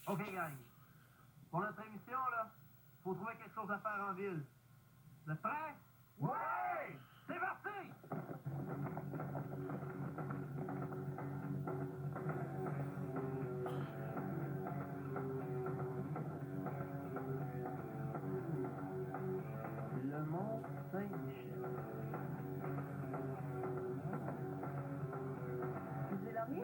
OK, gang. Pour notre émission, là, faut trouver quelque chose à faire en ville. Vous êtes prêts? Ouais! C'est parti! Le Mont Saint-Michel. Vous avez dormi?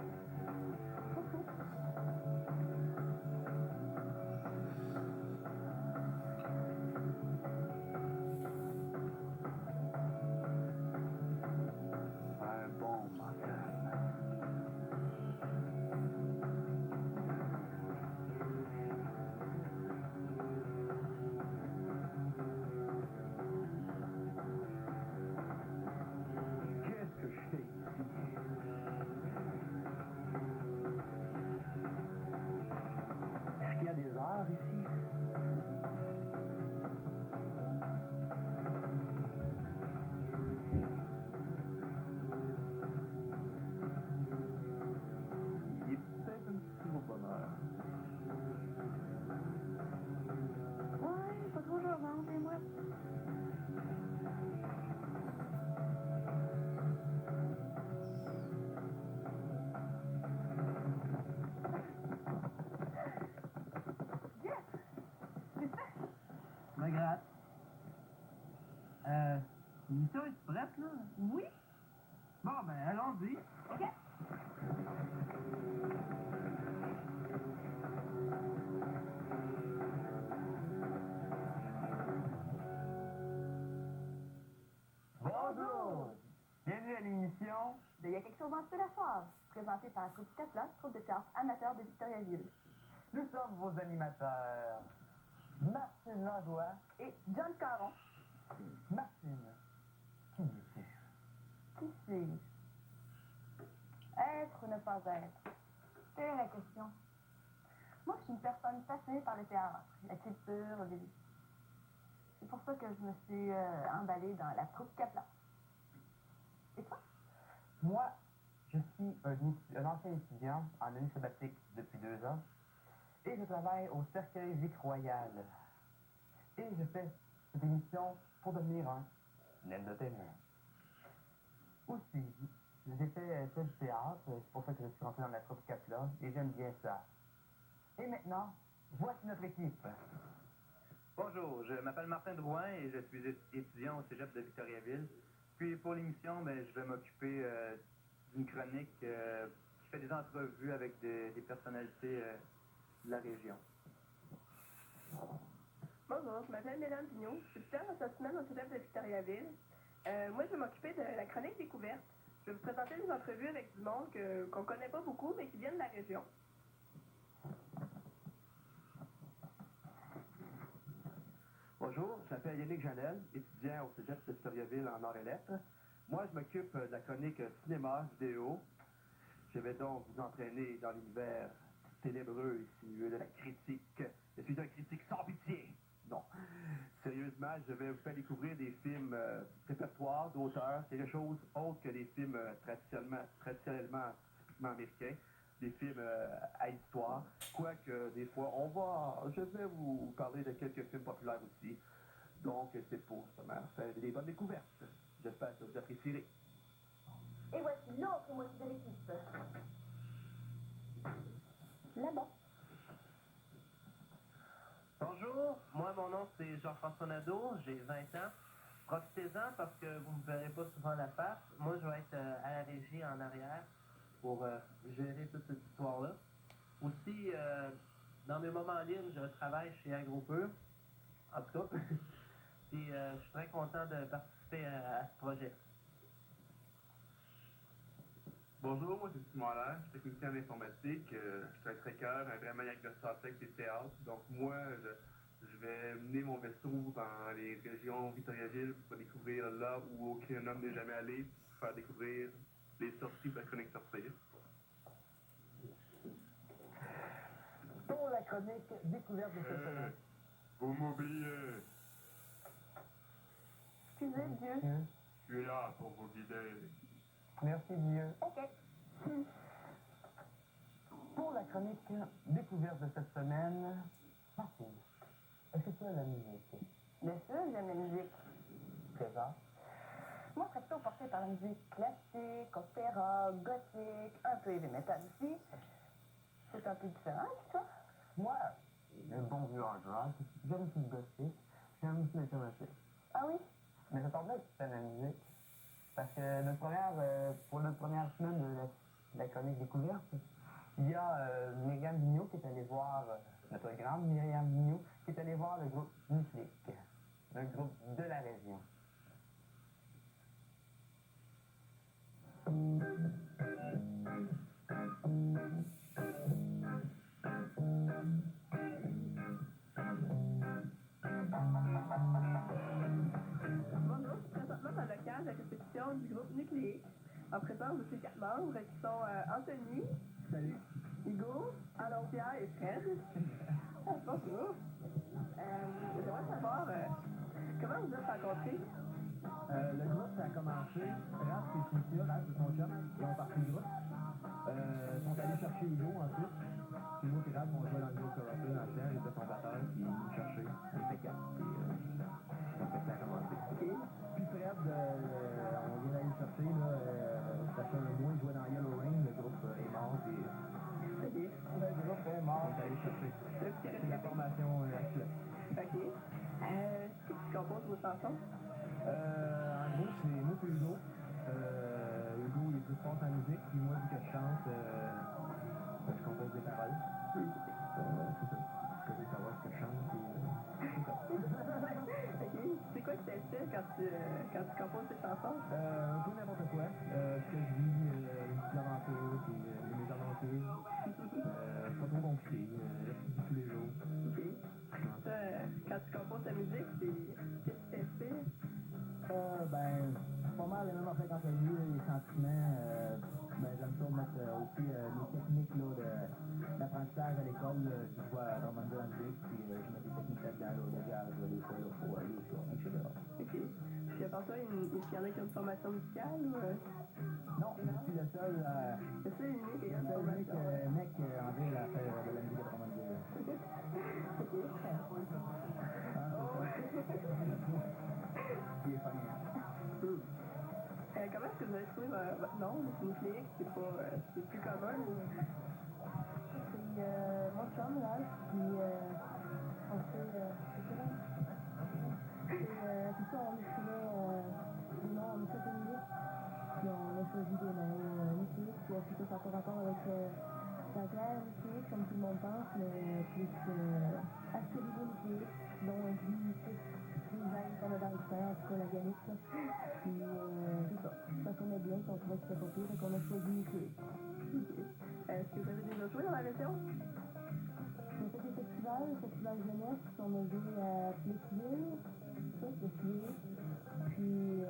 Un bon matin. Qu'est-ce que je fais ici? Est-ce qu'il y a des heures ici? Il est peut-être un petit peu au bonheur. Ouais, pas trop jour, hein, c'est moi. Yes! C'est ça? Je me gratte. L'émission est prête, là? Oui? Bon, ben, allons-y. OK. Bonjour! Bienvenue à l'émission. Il y a quelque chose en peu la soir, présenté par la troupe Catla, troupe de théâtre amateur de Victoriaville. Nous sommes vos animateurs. Martine Langlois. Et John Caron. Martine, qui es-tu? Qui suis-je? Être ou ne pas être? Quelle est la question? Moi, je suis une personne passionnée par le théâtre, la culture, le vécu. C'est pour ça que je me suis emballée dans la troupe Capla. Et toi? Moi, je suis un ancien étudiant en année sabbatique depuis 2 ans et je travaille au Cercueil Vic Royal. Et je fais cette émission pour devenir un entertainer. Aussi, j'ai fait du théâtre, c'est pour ça que je suis rentré dans la troupe Capla et j'aime bien ça. Et maintenant, voici notre équipe. Bonjour, je m'appelle Martin Drouin et je suis étudiant au cégep de Victoriaville. Puis pour l'émission, je vais m'occuper d'une chronique qui fait des entrevues avec des personnalités de la région. Bonjour, je m'appelle Mélanie Pignot, je suis étudiante en cette semaine au cégep de Victoriaville. Moi, je vais m'occuper de la chronique découverte. Je vais vous présenter des entrevues avec du monde qu'on ne connaît pas beaucoup, mais qui viennent de la région. Bonjour, je m'appelle Yannick Janel, étudiant au cégep de Victoriaville en arts et lettres. Moi, je m'occupe de la chronique cinéma, vidéo. Je vais donc vous entraîner dans l'univers ténébreux et sinueux de la critique. Je suis un critique sans pitié. Non. Sérieusement, je vais vous faire découvrir des films répertoires d'auteurs, quelque chose autre que les films traditionnellement typiquement américains, des films à histoire. Quoique, des fois, je vais vous parler de quelques films populaires aussi. Donc, c'est pour justement faire des bonnes découvertes. J'espère que vous apprécierez. Et voici l'autre moitié de l'équipe. Là-bas. Bonjour, moi mon nom c'est Jean-François Nadeau, j'ai 20 ans. Profitez-en parce que vous ne me verrez pas souvent la face. Moi je vais être à la régie en arrière pour gérer toute cette histoire-là. Aussi, dans mes moments libres, je travaille chez Agropur, en tout cas. Puis je suis très content de participer à ce projet. Bonjour, moi c'est Simon Allaire, je suis technicien en informatique, je suis un tracker, un vrai maniaque de statique des théâtres. Donc moi, je vais mener mon vaisseau dans les régions Victoriaville pour découvrir là où aucun homme n'est jamais allé, pour faire découvrir les sorties de la chronique sortir. Pour la chronique découverte de cette semaine. Vous m'oubliez, Excusez, Dieu. je suis là pour vous guider. Merci Dieu. OK. Pour Pour la chronique découverte de cette semaine, Martine, est-ce que tu as la musique? Bien sûr, j'aime la musique. Trésor? Moi, je serais plutôt portée par la musique classique, opéra, gothique, un peu heavy metal aussi. C'est un peu différent, tu vois? Moi, le bon vieux hard rock, j'aime aussi le gothique, j'aime aussi l'alternative. Ah oui? Mais ça tombe bien que tu fais de la musique, parce que pour notre première semaine de la chronique découverte, il y a Myriam Vigneault qui est allée voir, notre grande Myriam Vigneault, qui est allée voir le groupe Nucléique, un groupe de la région. Bonjour, je suis présentement dans le cadre de la répétition du groupe Nucléique, en présence de ses 4 membres qui sont Anthony, Salut. Hugo, Alain-Pierre et Fred. Bonjour. J'aimerais savoir comment vous êtes rencontrés. Le groupe, ça a commencé. Raph et Cynthia, Raph et son chum, ils ont parti le groupe. Ils sont allés chercher Hugo ensuite. Puis nous et Raph, on jouait dans le groupe Corruption dans le temps. J'étais son batteur, puis ils nous cherchaient. On était 4. Puis donc ça a commencé. Puis Fred, on vient d'aller le chercher. Là, ça fait un mois, il jouait dans Yellow Rain. Le groupe est mort. Puis le groupe est mort. On est allé chercher. C'est la formation actuelle. Ok. Qui compose vos chansons? En gros, c'est moi et Hugo. Hugo, il est plus fort en musique, puis moi, vu que je chante, je compose des paroles. C'est ça. Je veux savoir ce que je chante, puis c'est ça. Ok. C'est quoi qui t'inspire quand tu composes tes chansons? Un peu n'importe quoi. Ce que je vis, l'aventure, puis mes aventures. Pas trop compliqué. Tous les jours. Ok. Ça, quand tu composes ta musique, qu'est-ce qui t'inspire? Pas mal les mêmes affaires quand elle lit, les sentiments. J'aime ça mettre aussi les techniques là, d'apprentissage à l'école. Je vois à Drummondville en musique, puis je mets des techniques là-dedans, le jazz, les fois, le faux, les sons, etc. Ok. Puis à part toi, est-ce qu'il y en a qui ont une formation musicale ou... Non, je suis le seul, C'est ça, unique et une le seul mec, formation. mec en ville à faire de la musique à Drummondville. Ok. Qui est funny. Comment est-ce que vous avez trouvé votre nom, Nucléique? C'est plus commun ou... C'est mon chum, là, puis on fait... c'est ça, puis ça, on écrivait des noms, on écrivait une liste, puis on a choisi des noms nucléiques, puis ensuite ça fait rapport avec la guerre nucléique, comme tout le monde pense, mais plus astérisé nucléique, dont on dit les gènes qu'on a dans le sang, en tout cas la gamite, là. Puis c'est ça, ça sonnait bien, puis on trouvait que c'était pas pire, donc on a choisi nucléique. Est-ce que vous avez déjà joué dans la région? On a fait des festivals, le festival jeunesse, on a joué à Plessisville, ça, Plessisville, puis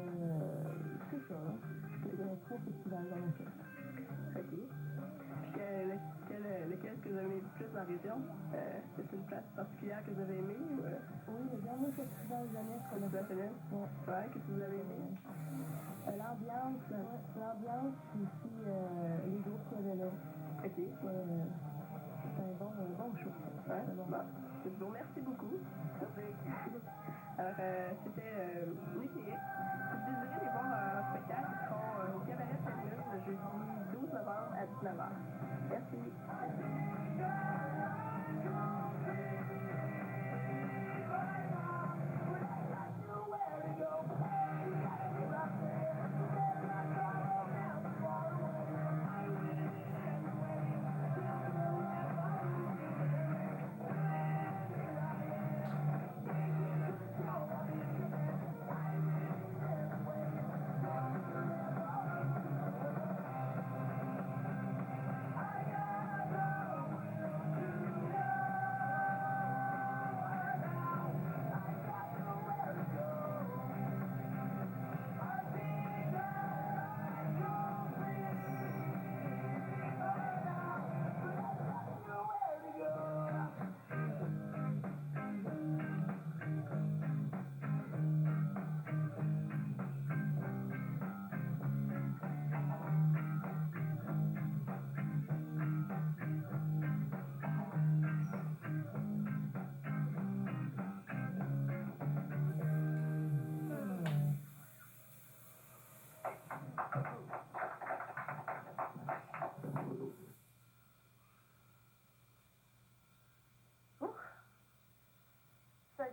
c'est ça, là. Il y a 3 festivals dans le fait. Ok. Puis lequel est-ce que vous avez aimé le plus dans la région? C'est une place particulière que vous avez aimée ou... Oui, le dernier festival jeunesse qu'on a Festival fait. jeunesse? Ouais. Ouais, qu'est-ce que vous avez aimé? L'ambiance, puis aussi les groupes qu'il y avait là. Ok. C'était un bon show. Ouais, Bon. bon. Je vous remercie beaucoup. Alors, c'était Nucléique. Si vous désirez les voir en spectacle, ils seront au Cabaret Saint-Lune le jeudi 12 novembre à 19h. Merci.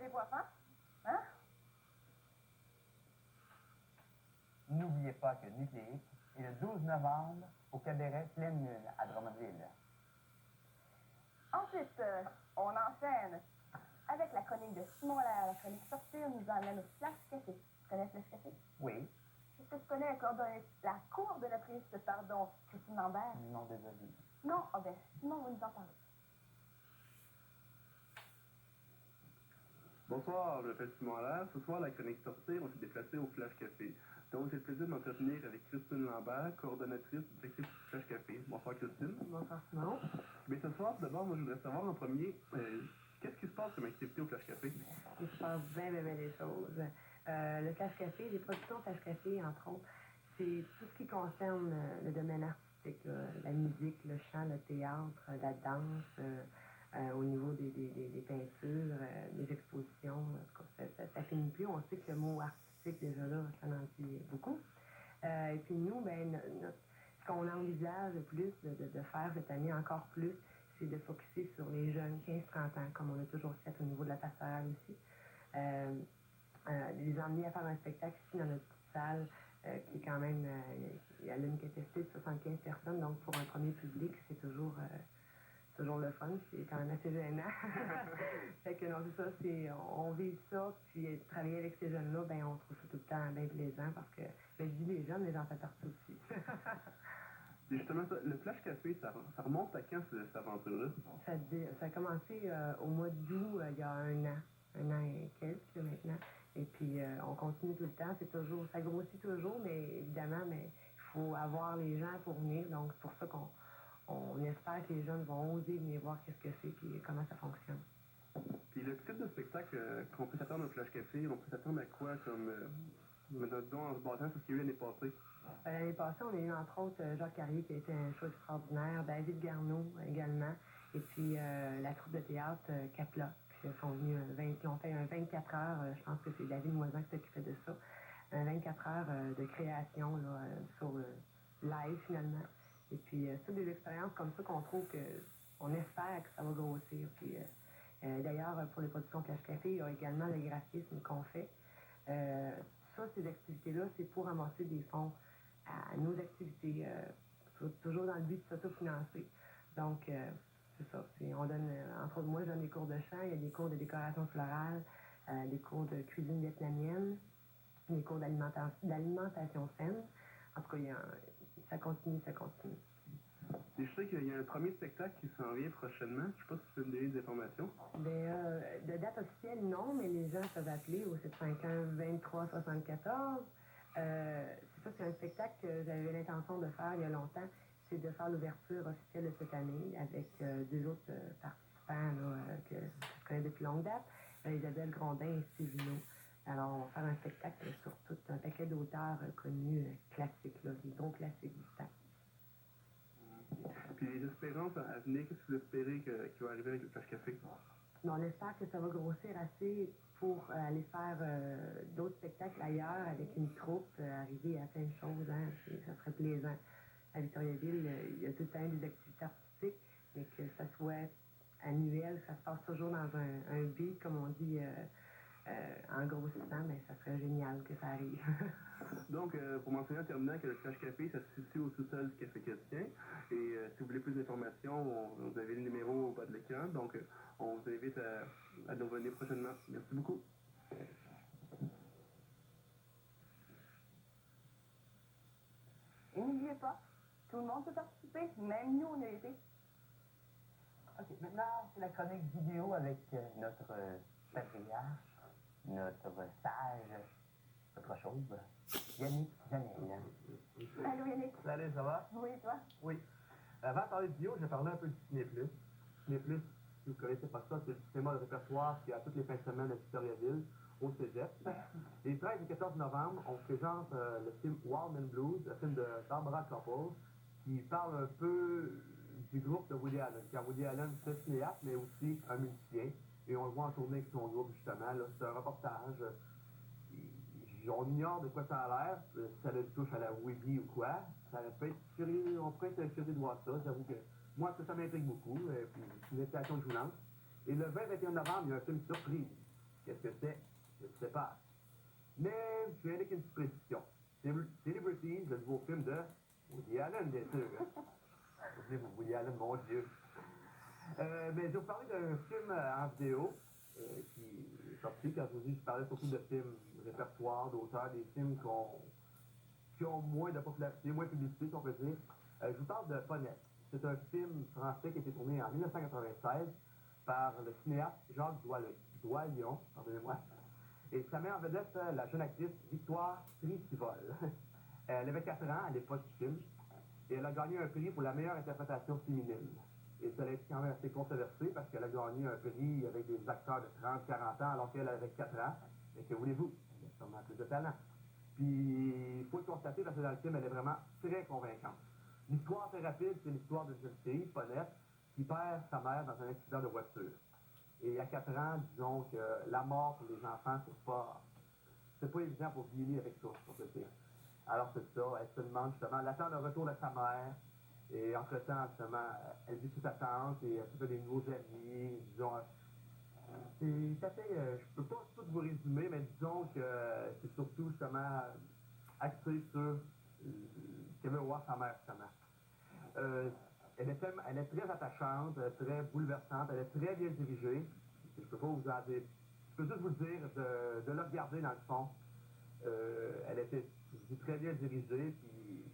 des poissons? Hein? N'oubliez pas que Nucléique est le 12 novembre au cabaret Pleine Lune à Drummondville. Ensuite, on enchaîne avec la chronique de Simon Allaire. La chronique sortir nous emmène au Flash Café. Tu connais le Flash Café? Oui. Est-ce que tu connais la coordonnatrice, Christine Lambert? Non, désolé. Non? Ah ben, Simon va nous en parler. Bonsoir, je m'appelle Simon Allaire. Ce soir, la chronique sortir, on s'est déplacé au Flash Café. Donc, j'ai le plaisir de m'entretenir avec Christine Lambert, coordonnatrice directrice du Flash Café. Bonsoir, Christine. Bonsoir, Simon. Mais ce soir, d'abord, moi, je voudrais savoir en premier, qu'est-ce qui se passe comme activité au Flash Café? Il se passe bien des choses. Le Flash Café, les productions Flash Café, entre autres, c'est tout ce qui concerne le domaine artistique, là, la musique, le chant, le théâtre, la danse, au niveau des peintures, des expositions. En tout cas, ça finit plus. On sait que le mot artistique, déjà là, ça en dit beaucoup. Et puis nous, ben, ce qu'on envisage le plus de faire cette année encore plus, c'est de focuser sur les jeunes 15-30 ans, comme on a toujours fait au niveau de la pastorale aussi. Les emmener à faire un spectacle ici dans notre petite salle, qui est quand même, il y a une capacité de 75 personnes, donc pour un premier public, c'est toujours le fun, c'est quand même assez gênant. Fait que non, c'est ça, on vit ça, puis travailler avec ces jeunes-là, ben on trouve ça tout le temps bien plaisant parce que, ben, je dis les jeunes, mais j'en fais partie aussi. Et justement, ça, le Flash Café, ça remonte à quand cette aventure-là? Ça a commencé au mois d'août, il y a un an et quelques là, maintenant. Et puis on continue tout le temps, ça grossit toujours, mais évidemment, mais il faut avoir les gens pour venir, donc c'est pour ça qu'on espère que les jeunes vont oser venir voir qu'est-ce que c'est et comment ça fonctionne. Puis le type de spectacle qu'on peut s'attendre au Flash Café, on peut s'attendre à quoi comme, mettons, en se basant sur ce qu'il y a eu l'année passée? L'année passée, on a eu entre autres Jacques Carrier qui a été un show extraordinaire, David Garneau également, et puis la troupe de théâtre Capla, qui sont venus, qui ont fait un 24 heures, je pense que c'est David Moisin qui s'occupait de ça, un 24 heures de création là, sur live finalement. Et puis c'est des expériences comme ça qu'on trouve on espère que ça va grossir. Puis d'ailleurs, pour les productions Flash Café, il y a également le graphisme qu'on fait. Ça, ces activités-là, c'est pour amasser des fonds à nos activités, toujours dans le but de s'autofinancer. Donc, c'est ça. On donne, entre autres, moi, je donne des cours de chant, il y a des cours de décoration florale, des cours de cuisine vietnamienne, des cours d'alimentation saine. En tout cas, ça continue. Et je sais qu'il y a un premier spectacle qui s'en vient prochainement. Je sais pas si tu peux me donner des informations. De date officielle, non, mais les gens peuvent appeler au 751-2374. C'est ça, c'est un spectacle que j'avais l'intention de faire il y a longtemps. C'est de faire l'ouverture officielle de cette année avec deux autres participants là, que je connais depuis longue date, Isabelle Grondin et Steve Junot. Alors, on va faire un spectacle sur tout un paquet d'auteurs connus, classiques, là, des gros classiques du temps. Puis les espérances à venir, qu'est-ce que vous espérez qui va arriver avec le Flash Café? On espère que ça va grossir assez pour aller faire d'autres spectacles ailleurs avec une troupe, arriver à plein de choses. Hein, ça serait plaisant. À Victoriaville, il y a tout le temps des activités artistiques, mais que ça soit annuel, ça se passe toujours dans un beat, comme on dit, en grossissant, mais ça serait génial que ça arrive. Donc, pour mentionner en terminant que le Flash Café, ça se situe au sous-sol du Café Chrétien. Et si vous voulez plus d'informations, vous avez le numéro au bas de l'écran. Donc, on vous invite à nous revenir prochainement. Merci beaucoup. Et n'oubliez pas, tout le monde peut participer, même nous, on a été. OK, maintenant, c'est la chronique vidéo avec notre patriarche, notre sage, notre chauve, Yannick Janel. Allô, Yannick? Salut, ça va? Oui, toi? Oui. Avant de parler de vidéo, je vais parler un peu du Ciné Plus. Ciné Plus, si vous ne connaissez pas ça, c'est le cinéma de répertoire qui a toutes les fins de semaine à Victoriaville, au Cégep. Les 13 et 14 novembre, on présente le film Wild Man Blues, un film de Barbara Koppel, qui parle un peu du groupe de Woody Allen. Car Woody Allen, c'est un cinéaste, mais aussi un musicien. Et on le voit en tournée avec son groupe, justement. Là, c'est un reportage. On ignore de quoi ça a l'air, si ça le touche à la Webby ou quoi. Ça peut être curieux, on pourrait être curieux de voir ça. J'avoue que moi, ça m'intrigue beaucoup. Puis c'est une invitation que je vous lance. Et le 20-21 novembre, il y a un film surprise. Qu'est-ce que c'est? Je ne sais pas. Mais je viens avec une petite précision. Celebrities, le nouveau film de Woody Allen, bien sûr. Oubliez-vous, Woody Allen, mon Dieu. Mais je vais vous parler d'un film en vidéo qui est sorti. Quand je vous dis, je parlais surtout de films répertoire, d'auteurs, des films qui ont moins de popularité, moins de publicité, si on peut dire. Je vous parle de Ponette. C'est un film français qui a été tourné en 1996 par le cinéaste Jacques Doillon, pardonnez-moi. Et ça met en vedette la jeune actrice Victoire Tricivol. Elle avait 4 ans à l'époque du film et elle a gagné un prix pour la meilleure interprétation féminine. Et ça a été quand même assez controversé parce qu'elle a gagné un prix avec des acteurs de 30-40 ans alors qu'elle avait 4 ans. Et que voulez-vous? Elle a sûrement plus de talent. Puis, il faut le constater parce que dans le film, elle est vraiment très convaincante. L'histoire très rapide, c'est l'histoire d'une jeune fille, Paulette, qui perd sa mère dans un accident de voiture. Et à 4 ans, disons que la mort pour les enfants, c'est pas évident pour dealer avec ça, on peut dire. Alors c'est ça, elle se demande justement, elle attend le retour de sa mère, et entre-temps, justement, elle vit sous sa tante, et elle se fait des nouveaux amis, disons, c'est assez, je peux pas tout vous résumer, mais disons que c'est surtout justement axé sur qu'elle veut voir sa mère, justement. Elle est très attachante, très bouleversante, elle est très bien dirigée. Je peux pas vous en dire. Je peux juste vous dire de la regarder dans le fond. Elle était très bien dirigée, puis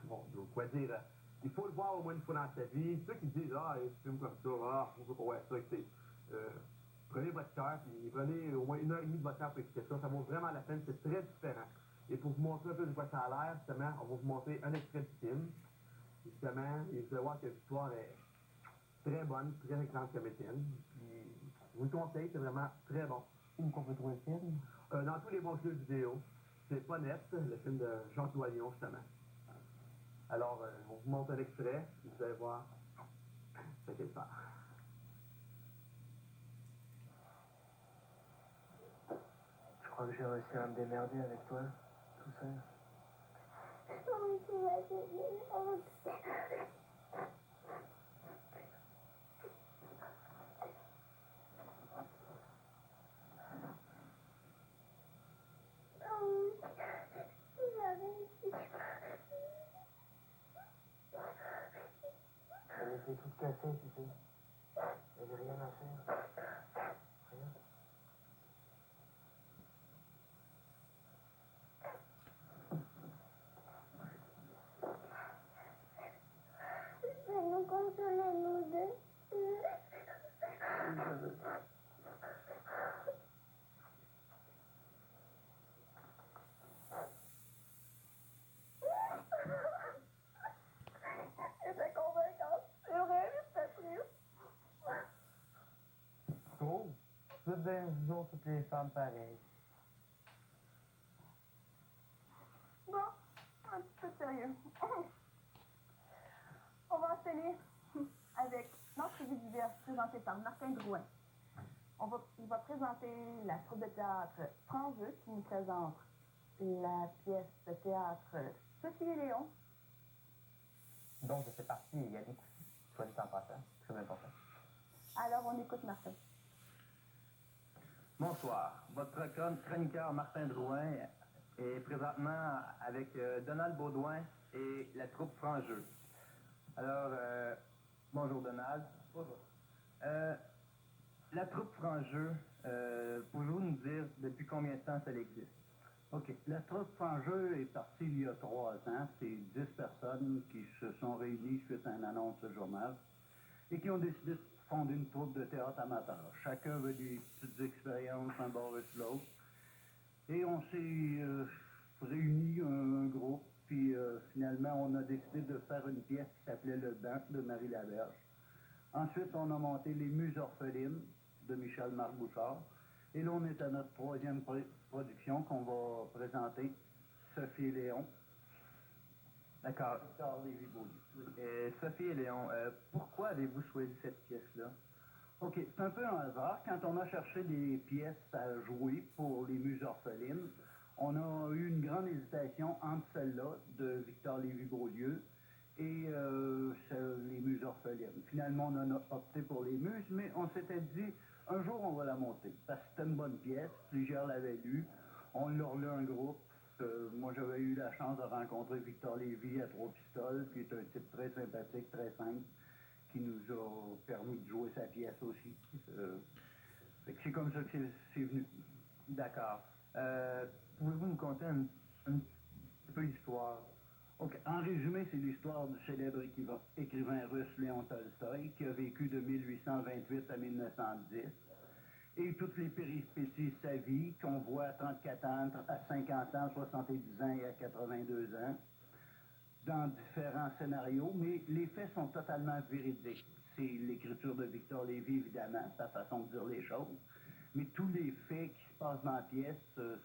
bon, quoi dire. Il faut le voir au moins une fois dans sa vie. Ceux qui disent ah, il filme comme ça, ah, on veut pas voir ça, écoutez. Prenez votre cœur, puis prenez au moins 1h30 de votre temps pour écouter ça. Ça vaut vraiment la peine, c'est très différent. Et pour vous montrer un peu de quoi ça a l'air, justement, on va vous montrer un extrait du film. Justement, et vous allez voir que l'histoire est très bonne, très excellente comédienne. Puis, je vous le conseille, c'est vraiment très bon. Où qu'on peut trouver le film? Dans tous les bons jeux vidéo. C'est pas net, le film de Jacques Doillon, justement. Alors, on vous montre un extrait, et vous allez voir ce qu'elle fait. Je crois que j'ai réussi à me démerder avec toi, tout seul. Elle était toute cassée, tu sais. Elle n'avait rien à faire. Rien. Nous consoler nous deux. C'était convaincant. C'est vrai, c'était triste. Cool. Toutes les autres, toutes les femmes pareilles. Bon, un petit peu sérieux. On va enchaîner avec l'entrevue diverse présentée par Martin Drouin. Il va présenter la troupe de théâtre Franjeu qui nous présente la pièce de théâtre Sophie et Léon. Donc, je fais partie, il y a des coups, soit dit en passant, très important. Alors, on écoute Martin. Bonsoir. Votre chroniqueur Martin Drouin est présentement avec Donald Baudouin et la troupe Franjeu. Alors, bonjour Donald. Bonjour. La troupe Franjeu, pouvez-vous nous dire depuis combien de temps ça existe? OK. La troupe Franjeu est partie il y a 3 ans. C'est 10 personnes qui se sont réunies suite à une annonce de journal et qui ont décidé de fonder une troupe de théâtre amateur. Chacun veut des petites expériences, un bord et l'autre. Et on s'est réunis un groupe, puis finalement on a décidé de faire une pièce qui s'appelait Le Banc de Marie Laberge. Ensuite, on a monté Les Muses orphelines de Michel-Marc Bouchard. Et là, on est à notre 3e production qu'on va présenter, Sophie et Léon. D'accord. Victor Lévy-Beaulieu. Sophie et Léon, pourquoi avez-vous choisi cette pièce-là? OK, c'est un peu un hasard. Quand on a cherché des pièces à jouer pour Les Muses orphelines, on a eu une grande hésitation entre celle-là de Victor Lévy-Beaulieu et Les Muses orphelines. Finalement, on en a opté pour Les Muses, mais on s'était dit, un jour, on va la monter. Parce que c'était une bonne pièce, plusieurs l'avaient lue. On l'a relu un groupe. Moi, j'avais eu la chance de rencontrer Victor Lévy à Trois Pistoles, qui est un type très sympathique, très simple, qui nous a permis de jouer sa pièce aussi. Fait que c'est comme ça que c'est venu. D'accord. Pouvez-vous nous conter un petit peu l'histoire? Ok. En résumé, c'est l'histoire du célèbre écrivain russe Léon Tolstoï, qui a vécu de 1828 à 1910. Et toutes les péripéties de sa vie, qu'on voit à 34 ans, à 50 ans, 70 ans et à 82 ans, dans différents scénarios, mais les faits sont totalement véridiques. C'est l'écriture de Victor Lévy, évidemment, sa façon de dire les choses, mais tous les faits qui se passent dans la pièce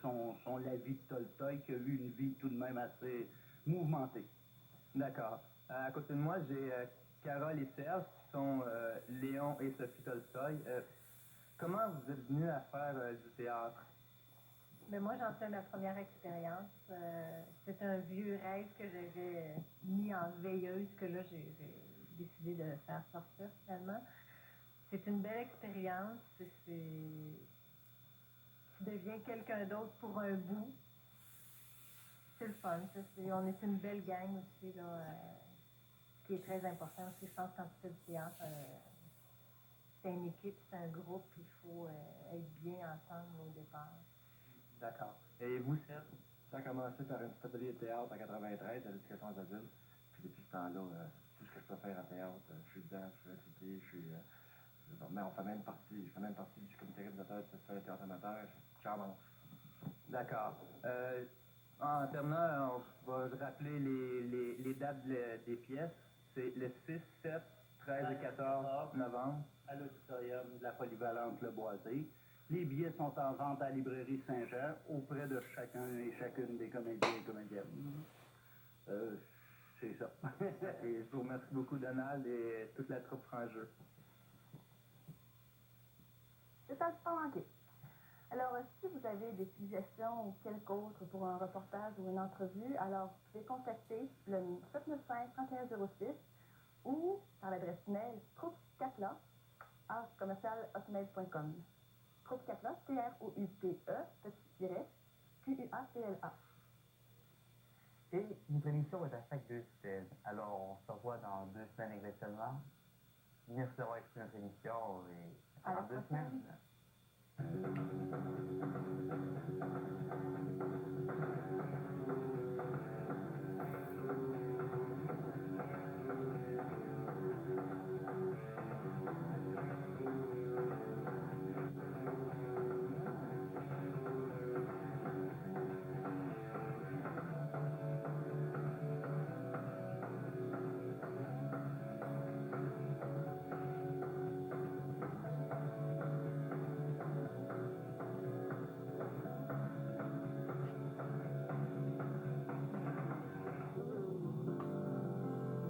sont la vie de Tolstoï, qui a eu une vie tout de même assez mouvementée. D'accord. À côté de moi, j'ai Carole et Serge, qui sont Léon et Sophie Tolstoï. Comment vous êtes venus à faire du théâtre? Mais moi, j'en fais ma première expérience. C'est un vieux rêve que j'avais mis en veilleuse, que là, j'ai décidé de faire sortir finalement. C'est une belle expérience. Tu deviens quelqu'un d'autre pour un bout. C'est le fun. On est une belle gang aussi, là, ce qui est très important aussi. Je pense quand tu fais du théâtre, c'est une équipe, c'est un groupe, il faut être bien ensemble au départ. D'accord. Et vous, Serge? Ça a commencé par un petit atelier de théâtre en 93 à l'éducation aux adultes. Puis depuis ce temps-là, tout ce que je peux faire en théâtre, je suis dedans, je suis impliqué, mais on fait même partie, je fais même partie du comité organisateur du Festival de théâtre amateur. J'en D'accord. En terminant, on va rappeler les dates des pièces. C'est le 6, 7, 13 et 14 novembre. À l'auditorium de la polyvalente Le Boisé. Les billets sont en vente à la librairie Saint-Jean auprès de chacun et chacune des comédiens et comédiennes. C'est ça. Et je vous remercie beaucoup, Donald, et toute la troupe Frangeux. C'est ça, pas manqué. Alors, si vous avez des suggestions ou quelque autre pour un reportage ou une entrevue, alors vous pouvez contacter le 795-3106 ou par l'adresse email troupecatla@hotmail.com. Troupecatla, TROUPE, Et notre émission est à chaque 2 semaines. Alors, on se revoit dans 2 semaines exactement. Merci d'avoir écouté notre émission et à la dans 2 prochaine. semaines.